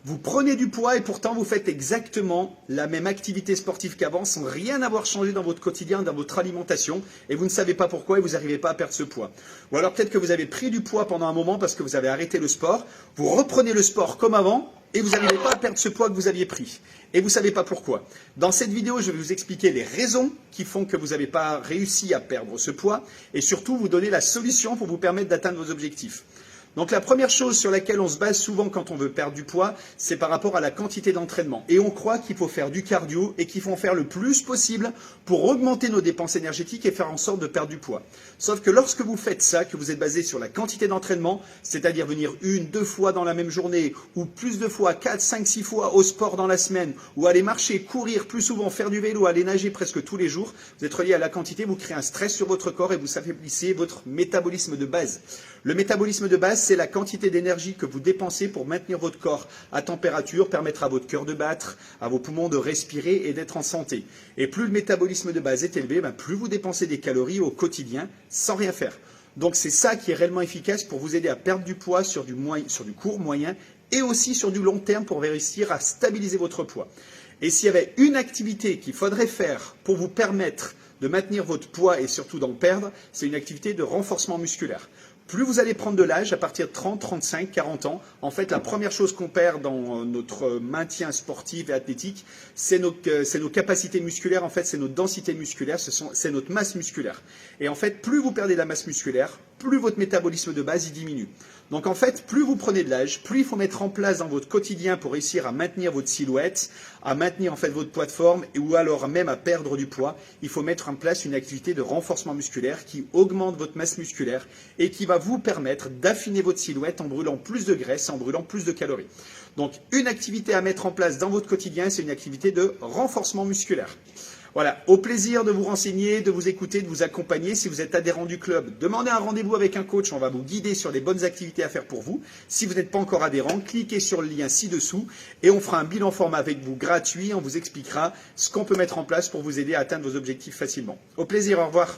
Vous prenez du poids et pourtant vous faites exactement la même activité sportive qu'avant sans rien avoir changé dans votre quotidien, dans votre alimentation et vous ne savez pas pourquoi et vous n'arrivez pas à perdre ce poids. Ou alors peut-être que vous avez pris du poids pendant un moment parce que vous avez arrêté le sport, vous reprenez le sport comme avant et vous n'arrivez pas à perdre ce poids que vous aviez pris. Et vous ne savez pas pourquoi. Dans cette vidéo, je vais vous expliquer les raisons qui font que vous n'avez pas réussi à perdre ce poids et surtout vous donner la solution pour vous permettre d'atteindre vos objectifs. Donc la première chose sur laquelle on se base souvent quand on veut perdre du poids, c'est par rapport à la quantité d'entraînement. Et on croit qu'il faut faire du cardio et qu'il faut en faire le plus possible pour augmenter nos dépenses énergétiques et faire en sorte de perdre du poids. Sauf que lorsque vous faites ça, que vous êtes basé sur la quantité d'entraînement, c'est-à-dire venir 1, 2 fois dans la même journée, ou plus de fois, 4, 5, 6 fois au sport dans la semaine, ou aller marcher, courir plus souvent, faire du vélo, aller nager presque tous les jours, vous êtes relié à la quantité, vous créez un stress sur votre corps et vous affaiblissez votre métabolisme de base. Le métabolisme de base, c'est la quantité d'énergie que vous dépensez pour maintenir votre corps à température, permettre à votre cœur de battre, à vos poumons de respirer et d'être en santé. Et plus le métabolisme de base est élevé, plus vous dépensez des calories au quotidien sans rien faire. Donc c'est ça qui est réellement efficace pour vous aider à perdre du poids sur du court, moyen et aussi sur du long terme pour réussir à stabiliser votre poids. Et s'il y avait une activité qu'il faudrait faire pour vous permettre de maintenir votre poids et surtout d'en perdre, c'est une activité de renforcement musculaire. Plus vous allez prendre de l'âge, à partir de 30, 35, 40 ans, en fait, la première chose qu'on perd dans notre maintien sportif et athlétique, c'est nos capacités musculaires, en fait, c'est notre densité musculaire, c'est notre masse musculaire. Et en fait, plus vous perdez la masse musculaire, plus votre métabolisme de base il diminue. Donc en fait, plus vous prenez de l'âge, plus il faut mettre en place dans votre quotidien pour réussir à maintenir votre silhouette, à maintenir en fait votre poids de forme ou alors même à perdre du poids, il faut mettre en place une activité de renforcement musculaire qui augmente votre masse musculaire et qui va vous permettre d'affiner votre silhouette en brûlant plus de graisse, en brûlant plus de calories. Donc une activité à mettre en place dans votre quotidien, c'est une activité de renforcement musculaire. Voilà, au plaisir de vous renseigner, de vous écouter, de vous accompagner. Si vous êtes adhérent du club, demandez un rendez-vous avec un coach, on va vous guider sur les bonnes activités à faire pour vous. Si vous n'êtes pas encore adhérent, cliquez sur le lien ci-dessous et on fera un bilan format avec vous gratuit. On vous expliquera ce qu'on peut mettre en place pour vous aider à atteindre vos objectifs facilement. Au plaisir, au revoir.